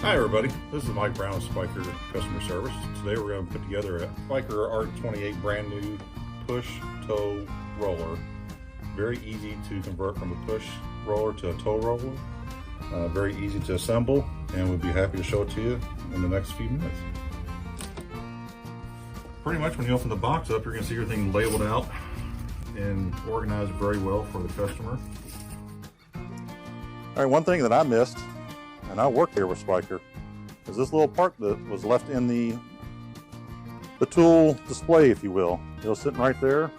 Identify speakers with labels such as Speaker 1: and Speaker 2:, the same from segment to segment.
Speaker 1: Hi everybody, this is Mike Brown of Spyker Customer Service. Today we're going to put together a Spyker R28 brand new push tow roller. Very easy to convert from a push roller to a tow roller. Very easy to assemble, and we'll be happy to show it to you in the next few minutes. Pretty much when you open the box up, you're going to see everything labeled out and organized very well for the customer.
Speaker 2: All right, one thing that I missed, and I worked here with Spyker, is this little part that was left in the tool display, if you will. It was sitting right there.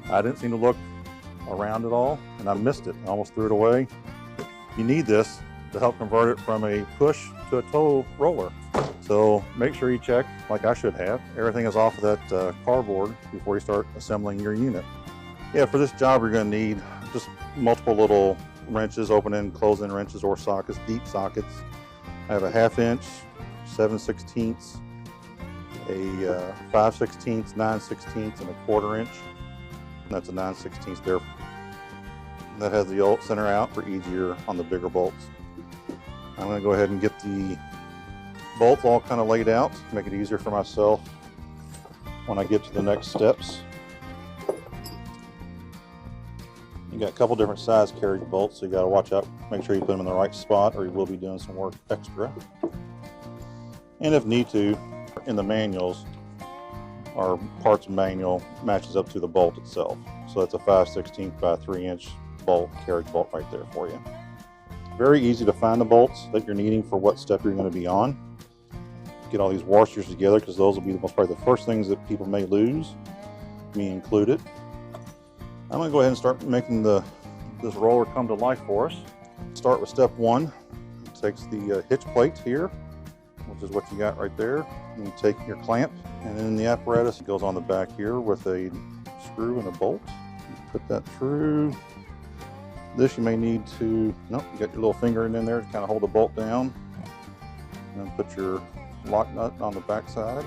Speaker 2: I didn't seem to look around at all, and I missed it. I almost threw it away. You need this to help convert it from a push to a tow roller. So make sure you check, like I should have, everything is off of that cardboard before you start assembling your unit. Yeah, for this job you're going to need just multiple little wrenches, open-in, close-in wrenches or sockets, deep sockets. I have a 1/2 inch, 7/16, a 5/16, 9/16, and a 1/4 inch. That's a 9/16 there. That has the center out for easier on the bigger bolts. I'm going to go ahead and get the bolts all kind of laid out, make it easier for myself when I get to the next steps. You got a couple different size carriage bolts, so you got to watch out, make sure you put them in the right spot or you will be doing some work extra. And if need to, in the manuals, our parts manual matches up to the bolt itself. So that's a 5/16 by 3 inch bolt, carriage bolt right there for you. Very easy to find the bolts that you're needing for what step you're going to be on. Get all these washers together, because those will be probably the first things that people may lose, me included. I'm going to go ahead and start making this roller come to life for us. Start with step one. It takes the hitch plate here, which is what you got right there. And you take your clamp, and then the apparatus goes on the back here with a screw and a bolt. You put that through. This you may need to, nope, you got your little finger in there to kind of hold the bolt down. And then put your lock nut on the back side.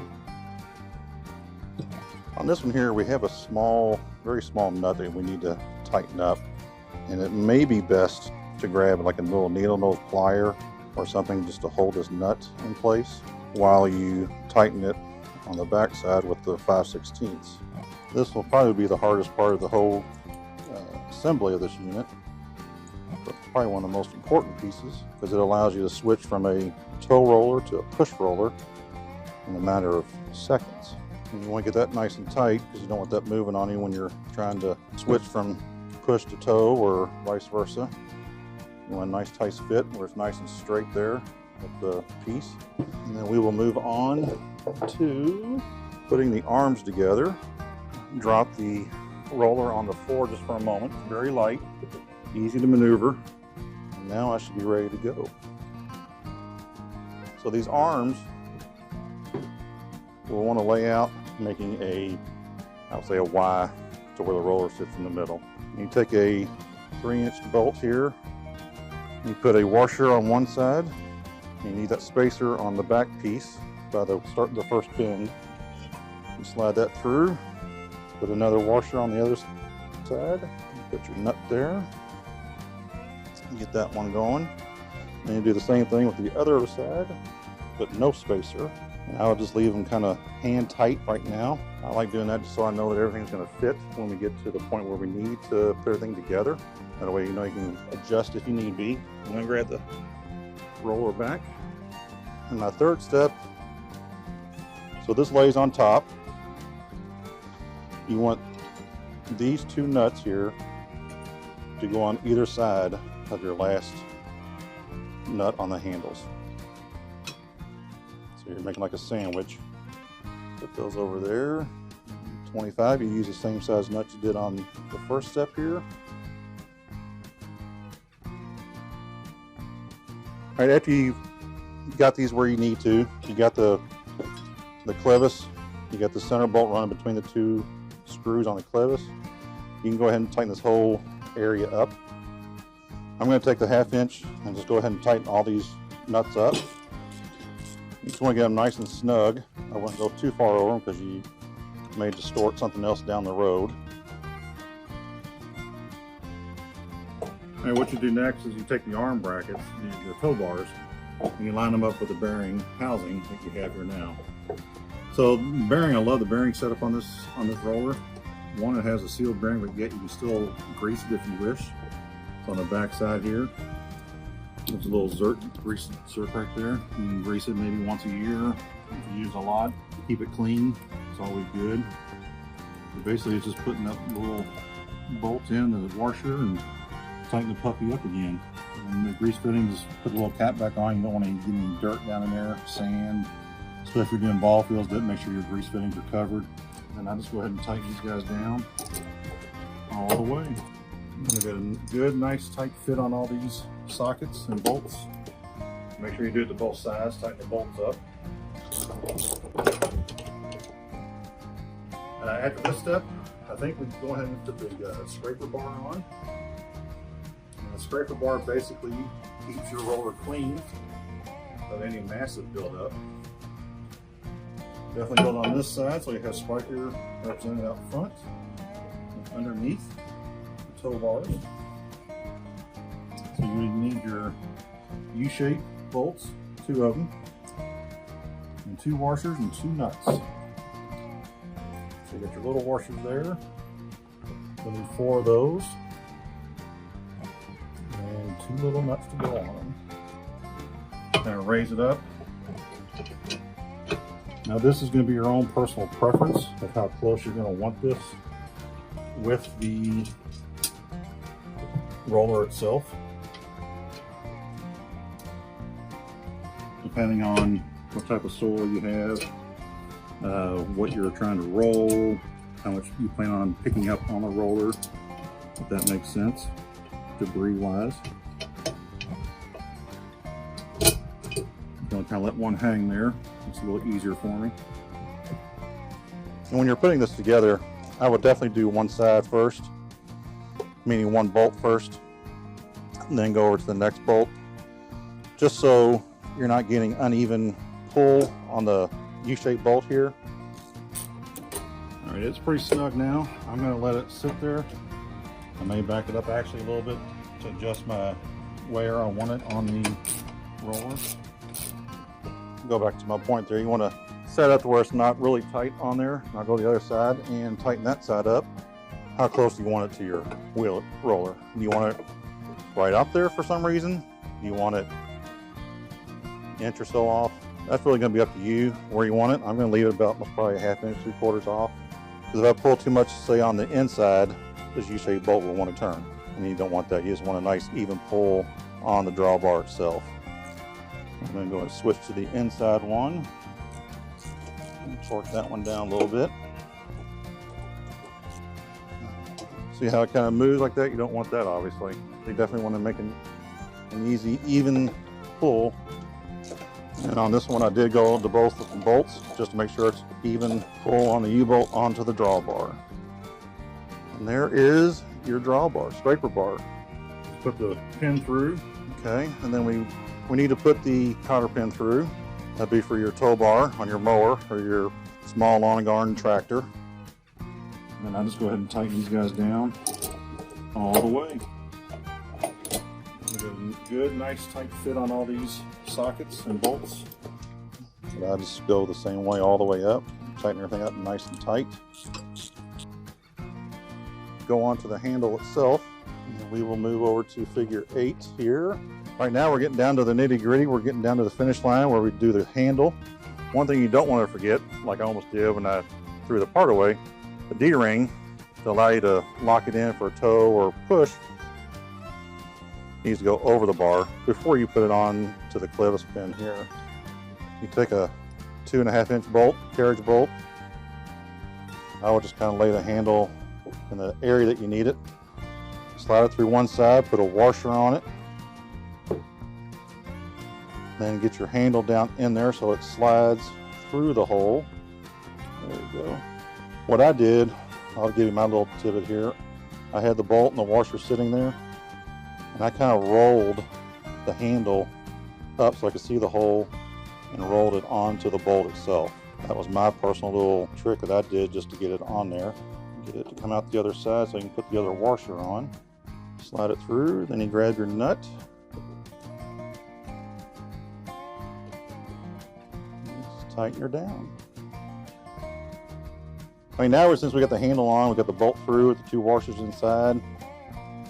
Speaker 2: On this one here, we have a small, very small nut that we need to tighten up. And it may be best to grab like a little needle nose plier or something just to hold this nut in place while you tighten it on the back side with the 5/16. This will probably be the hardest part of the whole assembly of this unit, but probably one of the most important pieces, because it allows you to switch from a tow roller to a push roller in a matter of seconds. And you want to get that nice and tight, because you don't want that moving on you when you're trying to switch from push to tow or vice versa. You want a nice tight fit where it's nice and straight there with the piece. And then we will move on to putting the arms together. Drop the roller on the floor just for a moment. Very light, easy to maneuver. And now I should be ready to go. So these arms we'll want to lay out, making I would say a Y to where the roller sits in the middle. You take a 3-inch bolt here, you put a washer on one side, you need that spacer on the back piece by the start of the first bend. You slide that through, put another washer on the other side, put your nut there, get that one going. And you do the same thing with the other side, but no spacer. And I would just leave them kind of hand tight right now. I like doing that just so I know that everything's going to fit when we get to the point where we need to put everything together. That way you know you can adjust if you need be. I'm going to grab the roller back. And my third step, so this lays on top. You want these two nuts here to go on either side of your last nut on the handles. So you're making like a sandwich. Put those over there. 25, you use the same size nut you did on the first step here. All right, after you've got these where you need to, you got the clevis, you got the center bolt running between the two screws on the clevis. You can go ahead and tighten this whole area up. I'm going to take the 1/2 inch and just go ahead and tighten all these nuts up. You just want to get them nice and snug. I wouldn't go too far over them because you may distort something else down the road.
Speaker 1: And what you do next is you take the arm brackets, the tow bars,
Speaker 2: and you line them up with the bearing housing that you have here now. So bearing, I love the bearing setup on this roller. One, it has a sealed bearing, but yet you can still grease it if you wish. It's on the back side here. There's a little grease zerk right there. You can grease it maybe once a year. If you use a lot, keep it clean. It's always good. But basically, it's just putting up little bolts in the washer and tighten the puppy up again. And the grease fitting, just put a little cap back on. You don't want to get any dirt down in there, sand. So if you're doing ball fields, make sure your grease fittings are covered. And I just go ahead and tighten these guys down all the way. I'm gonna get a good, nice, tight fit on all these sockets and bolts. Make sure you do it to both sides, tighten the bolts up. After this step, I think we can go ahead and put the scraper bar on. And the scraper bar basically keeps your roller clean of any massive buildup. Definitely build on this side, so you have Spyker represented out front and underneath the tow bars. So you need your U-shaped bolts, 2 of them, and 2 washers and 2 nuts. So you got your little washers there. You'll need 4 of those, and 2 little nuts to go on them. Kind of raise it up. Now this is going to be your own personal preference of how close you're going to want this with the roller itself. Depending on what type of soil you have, what you're trying to roll, how much you plan on picking up on the roller, if that makes sense, debris wise. I'm going to kind of let one hang there. It's a little easier for me. And when you're putting this together, I would definitely do one side first, meaning one bolt first, and then go over to the next bolt, just so you're not getting uneven pull on the U-shaped bolt here. All right, it's pretty snug now. I'm going to let it sit there. I may back it up actually a little bit to adjust my where I want it on the roller. Go back to my point there. You want to set up to where it's not really tight on there. Now go to the other side and tighten that side up. How close do you want it to your wheel roller? Do you want it right up there for some reason? Do you want it an inch or so off? That's really going to be up to you where you want it. I'm going to leave it about probably a 1/2 inch, 3/4 off. Because if I pull too much, say on the inside, this U-shaped bolt will want to turn. And you don't want that. You just want a nice even pull on the drawbar itself. I'm going to go and switch to the inside one and torque that one down a little bit. See how it kind of moves like that? You don't want that, obviously. You definitely want to make an easy, even pull. And on this one, I did go to both of the bolts just to make sure it's even pull on the U-bolt onto the drawbar. And there is your drawbar, scraper bar. Put the pin through. Okay, and then we need to put the cotter pin through. That'd be for your tow bar on your mower or your small lawn and garden tractor. And then I just go ahead and tighten these guys down all the way. Get a good, nice, tight fit on all these sockets and bolts. But I just go the same way all the way up. Tighten everything up nice and tight. Go on to the handle itself. And we will move over to figure 8 here. Right now we're getting down to the nitty gritty. We're getting down to the finish line where we do the handle. One thing you don't want to forget, like I almost did when I threw the part away, the D-ring to allow you to lock it in for a tow or push needs to go over the bar before you put it on to the clevis pin here. You take a 2.5 inch bolt, carriage bolt. I would just kind of lay the handle in the area that you need it. Slide it through one side, put a washer on it. Then get your handle down in there so it slides through the hole. There you go. What I did, I'll give you my little tidbit here. I had the bolt and the washer sitting there, and I kind of rolled the handle up so I could see the hole and rolled it onto the bolt itself. That was my personal little trick that I did just to get it on there. Get it to come out the other side so you can put the other washer on. Slide it through, then you grab your nut. tighten her down. I mean, now since we got the handle on, we got the bolt through with the 2 washers inside,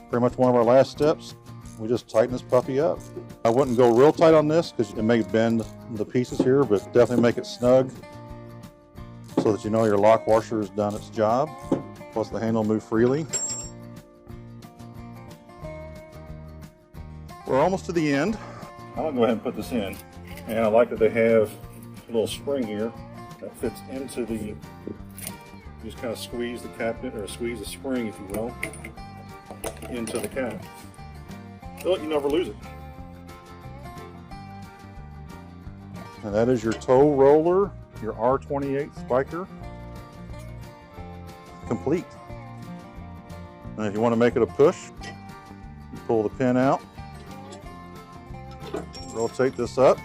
Speaker 2: pretty much one of our last steps. We just tighten this puppy up. I wouldn't go real tight on this because it may bend the pieces here, but definitely make it snug so that you know your lock washer has done its job. Plus the handle will move freely. We're almost to the end. I'm gonna go ahead and put this in. And I like that they have a little spring here that fits into the, just kind of squeeze the cap in, or squeeze the spring, if you will, into the cap. So you never lose it. And that is your tow roller, your R28 Spyker, complete. And if you want to make it a push, you pull the pin out, rotate this up,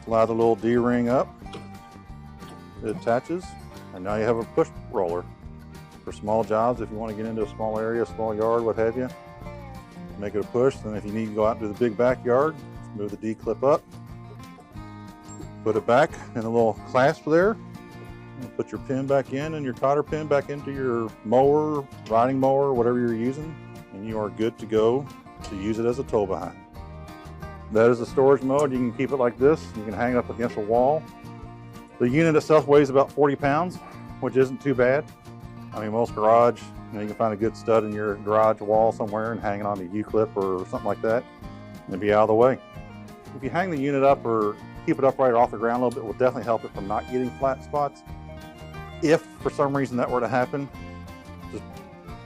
Speaker 2: slide the little D-ring up, it attaches, and now you have a push roller for small jobs. If you want to get into a small area, small yard, what have you, make it a push. Then if you need to go out into the big backyard, move the D-clip up, put it back in a little clasp there, and put your pin back in and your cotter pin back into your mower, riding mower, whatever you're using, and you are good to go to use it as a tow behind. That is the storage mode. You can keep it like this. You can hang it up against a wall. The unit itself weighs about 40 pounds, which isn't too bad. I mean, most garage, you can find a good stud in your garage wall somewhere and hang it on a U-clip or something like that and be out of the way. If you hang the unit up or keep it upright or off the ground a little bit, it will definitely help it from not getting flat spots. If for some reason that were to happen, just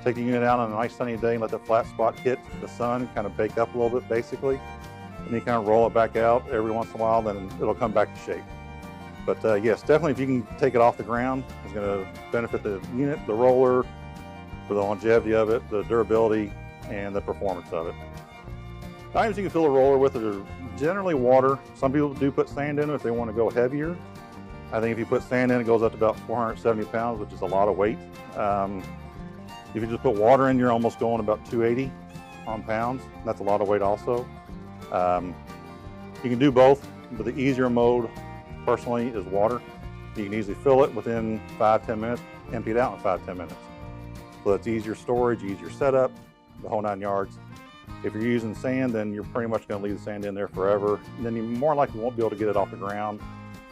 Speaker 2: take the unit out on a nice sunny day and let the flat spot hit the sun, kind of bake up a little bit basically. And you kind of roll it back out every once in a while, then it'll come back to shape. But yes, definitely if you can take it off the ground, it's going to benefit the unit, the roller, for the longevity of it, the durability, and the performance of it. The items you can fill a roller with are generally water. Some people do put sand in it if they want to go heavier. I think if you put sand in, it goes up to about 470 pounds, which is a lot of weight. If you just put water in, you're almost going about 280 on pounds. That's a lot of weight also. You can do both, but the easier mode personally is water. You can easily fill it within 5-10 minutes, empty it out in 5-10 minutes. So it's easier storage, easier setup, the whole 9 yards. If you're using sand, then you're pretty much going to leave the sand in there forever. And then you more likely won't be able to get it off the ground.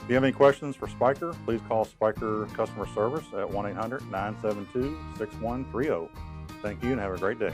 Speaker 2: If you have any questions for Spyker, please call Spyker Customer Service at 1-800-972-6130. Thank you and have a great day.